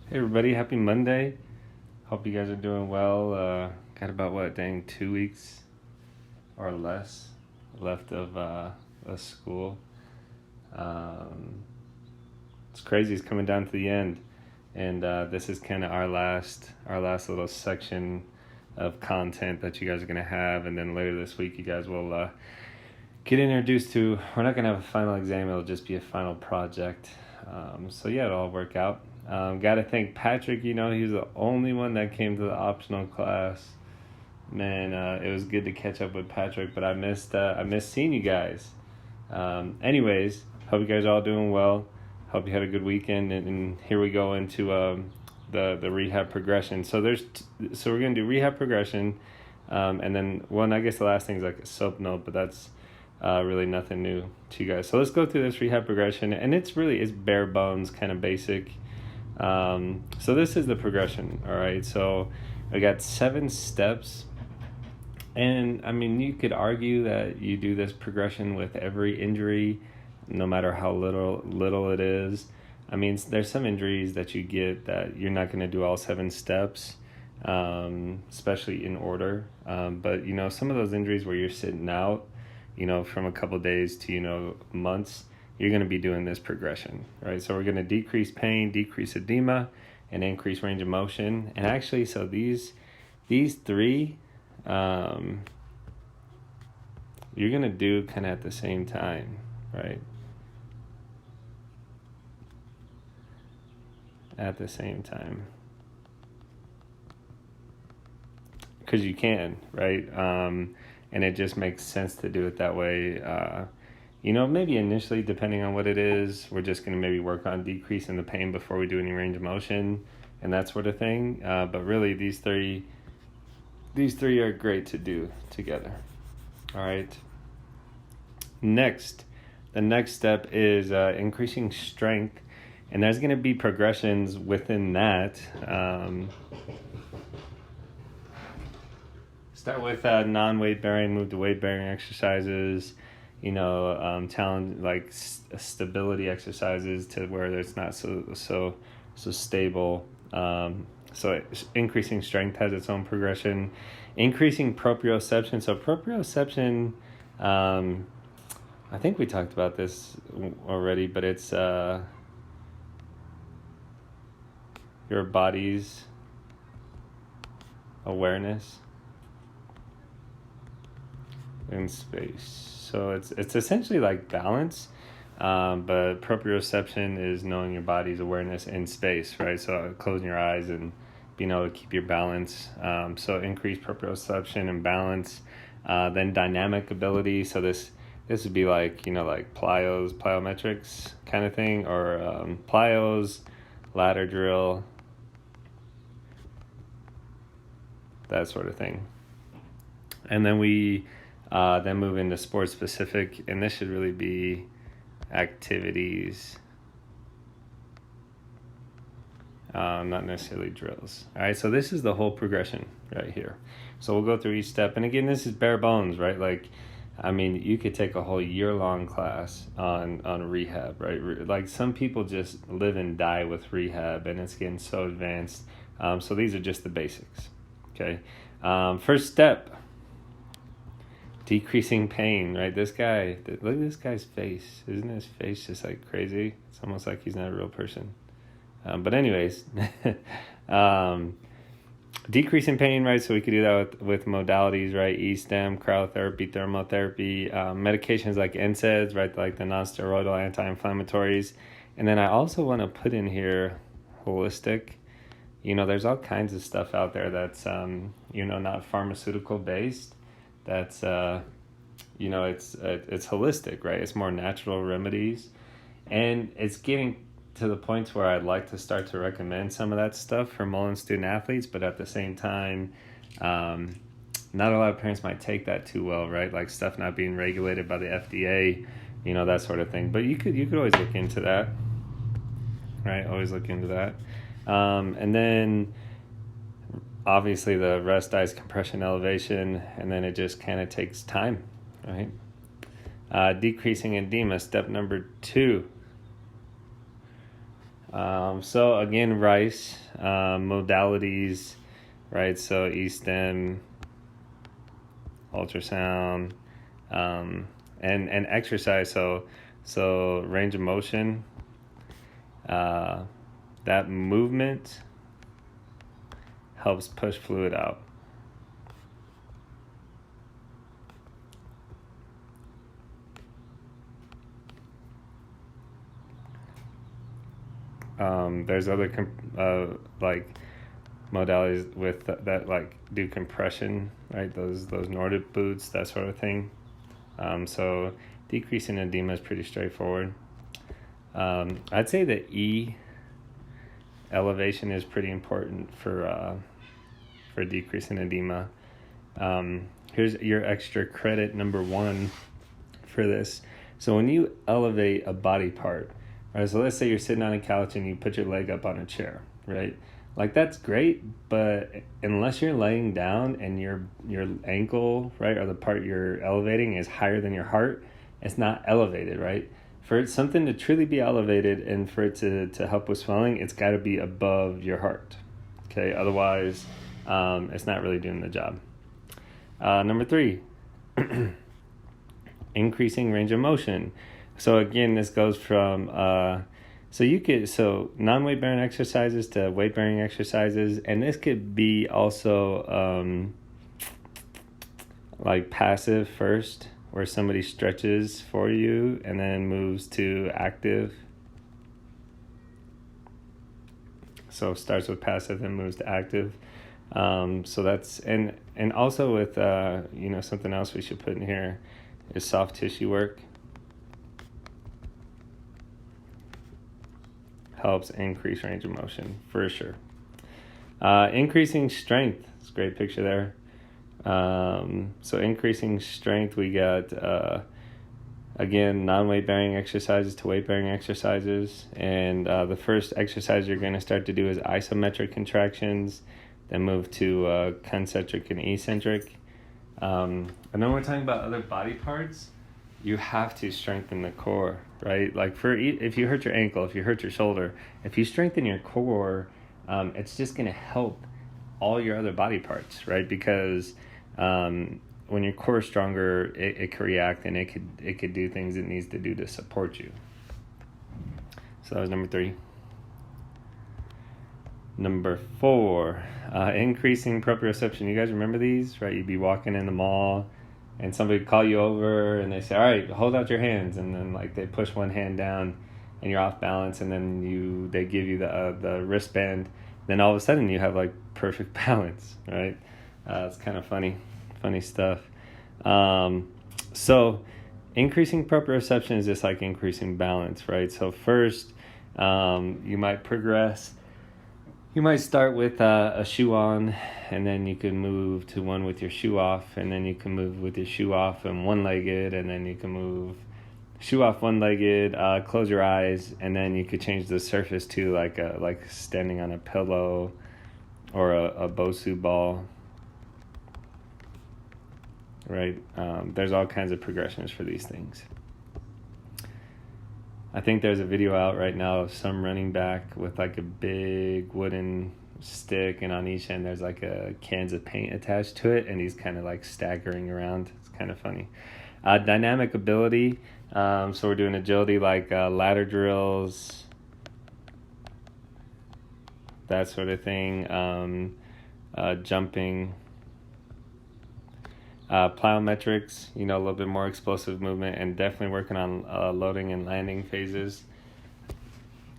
Hey everybody, happy Monday. Hope you guys are doing well. Got about 2 weeks or less left of school. Um, it's crazy. It's coming down to the end, and this is kind of our last little section of content that you guys are gonna have, and then later this week you guys will get introduced to. We're not gonna have a final exam. It'll just be a final project. So yeah, it'll all work out. Got to thank Patrick. He was the only one that came to the optional class. Man, it was good to catch up with Patrick, but I missed seeing you guys. Anyways, hope you guys are all doing well. Hope you had a good weekend, and here we go into the rehab progression. So we're gonna do rehab progression, and then I guess the last thing is like a soap note, but that's really nothing new to you guys. So let's go through this rehab progression, and it's bare bones, kind of basic. So this is the progression, all right? So I got 7 steps, and I mean, you could argue that you do this progression with every injury, no matter how little it is. I mean, there's some injuries that you get that you're not going to do all 7 steps, especially in order. But some of those injuries where you're sitting out, from a couple of days to, months, you're going to be doing this progression, right? So we're going to decrease pain, decrease edema, and increase range of motion. And actually, so these 3, you're going to do kind of at the same time, right? At the same time. Because you can, right? And it just makes sense to do it that way. Maybe initially, depending on what it is, we're just going to maybe work on decreasing the pain before we do any range of motion and that sort of thing. But really, these three are great to do together. All right. The next step is increasing strength, and there's going to be progressions within that. Start with non-weight bearing, move to weight bearing exercises. Challenge like stability exercises to where it's not so stable. So increasing strength has its own progression. Increasing proprioception. So proprioception, I think we talked about this already, but it's your body's awareness in space. So it's essentially like balance, but proprioception is knowing your body's awareness in space, right? So closing your eyes and being able to keep your balance. So increased proprioception and balance. Then dynamic ability. So this would be like plyometrics kind of thing, or plyos, ladder drill, that sort of thing. And then we then move into sport specific, and this should really be activities, not necessarily drills. All right, so this is the whole progression right here. So we'll go through each step, and again, this is bare bones, right? Like, I mean, you could take a whole year-long class on rehab, right? Like, some people just live and die with rehab, and it's getting so advanced. So these are just the basics, okay? First step, decreasing pain, right? Look at this guy's face. Isn't his face just like crazy? It's almost like he's not a real person. But anyways, decreasing pain, right? So we could do that with modalities, right? E-stem, cryotherapy, thermotherapy, medications like NSAIDs, right? Like the non-steroidal anti-inflammatories. And then I also want to put in here holistic. There's all kinds of stuff out there that's, not pharmaceutical based. That's it's holistic, right? It's more natural remedies, and it's getting to the point where I'd like to start to recommend some of that stuff for Mullen student athletes, but at the same time, not a lot of parents might take that too well, right? Like stuff not being regulated by the FDA, that sort of thing. But you could always look into that, right? Always look into that, and then obviously the rest, ice, compression, elevation, and then it just kind of takes time, right? Decreasing edema, step number 2. So again, Rice, modalities, right? So E-stem, ultrasound, and exercise. So range of motion, that movement helps push fluid out. There's other like modalities with that like do compression, right? Those Nordic boots, that sort of thing. So decreasing edema is pretty straightforward. I'd say the E elevation is pretty important for decreasing edema. Here's your extra credit number 1 for this. So when you elevate a body part, right? So let's say you're sitting on a couch and you put your leg up on a chair, right? Like that's great, but unless you're laying down and your ankle, right, or the part you're elevating is higher than your heart, it's not elevated, right? For something to truly be elevated and for it to help with swelling, it's got to be above your heart. Okay, otherwise, it's not really doing the job. Number 3, increasing range of motion. So again, this goes from non-weight bearing exercises to weight bearing exercises, and this could be also like passive first, where somebody stretches for you and then moves to active. So starts with passive and moves to active. So that's and also with something else we should put in here is soft tissue work. Helps increase range of motion for sure. Increasing strength. It's a great picture there. So increasing strength, we got again non-weight bearing exercises to weight bearing exercises, and the first exercise you're going to start to do is isometric contractions, then move to concentric and eccentric. And then we're talking about other body parts. You have to strengthen the core, right? Like if you hurt your ankle, if you hurt your shoulder, if you strengthen your core, it's just going to help all your other body parts, right? Because when your core is stronger, it can react and it could do things it needs to do to support you. So that was number 3. Number 4, increasing proprioception. You guys remember these, right? You'd be walking in the mall and somebody call you over and they say, all right, hold out your hands. And then like they push one hand down and you're off balance, and then they give you the wristband. Then all of a sudden you have like perfect balance, right? It's kind of funny stuff. So increasing proprioception is just like increasing balance, right? So first, you might progress. You might start with a shoe on, and then you can move to one with your shoe off, and then you can move with your shoe off and one-legged, and then you can move shoe off one-legged, close your eyes, and then you could change the surface to like standing on a pillow or a Bosu ball, right? There's all kinds of progressions for these things. I think there's a video out right now of some running back with like a big wooden stick, and on each end there's like a cans of paint attached to it, and he's kind of like staggering around. It's kind of funny. Dynamic ability. So we're doing agility like ladder drills, that sort of thing. Jumping. Plyometrics, a little bit more explosive movement, and definitely working on loading and landing phases.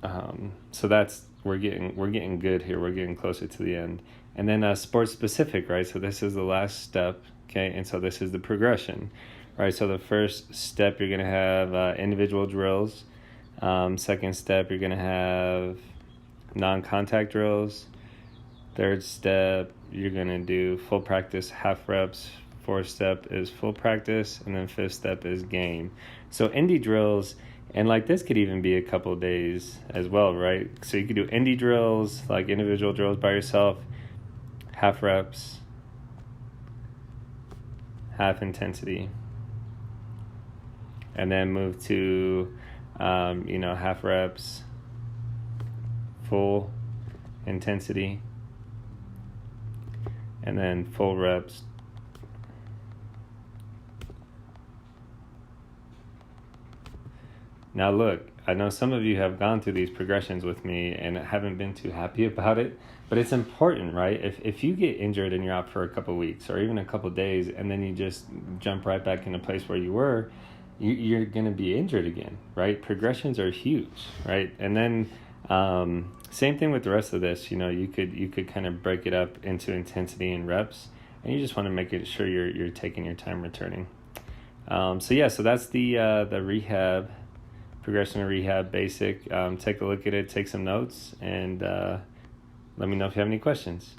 So we're getting good here. We're getting closer to the end. And then sports specific, right? So this is the last step, okay? And so this is the progression, right? So the first step, you're going to have individual drills. Second step, you're going to have non-contact drills. Third step, you're going to do full practice, half reps. Fourth step is full practice, and then fifth step is game. So indie drills, and like this could even be a couple of days as well, right? So you could do indie drills, like individual drills by yourself, half reps, half intensity, and then move to, half reps, full intensity, and then full reps. Now look, I know some of you have gone through these progressions with me and haven't been too happy about it, but it's important, right? If you get injured and you're out for a couple of weeks or even a couple of days, and then you just jump right back in a place where you were, you're going to be injured again, right? Progressions are huge, right? And then same thing with the rest of this. You could kind of break it up into intensity and reps, and you just want to make it sure you're taking your time returning. So that's the rehab. Progression to rehab basic. Take a look at it, take some notes, and let me know if you have any questions.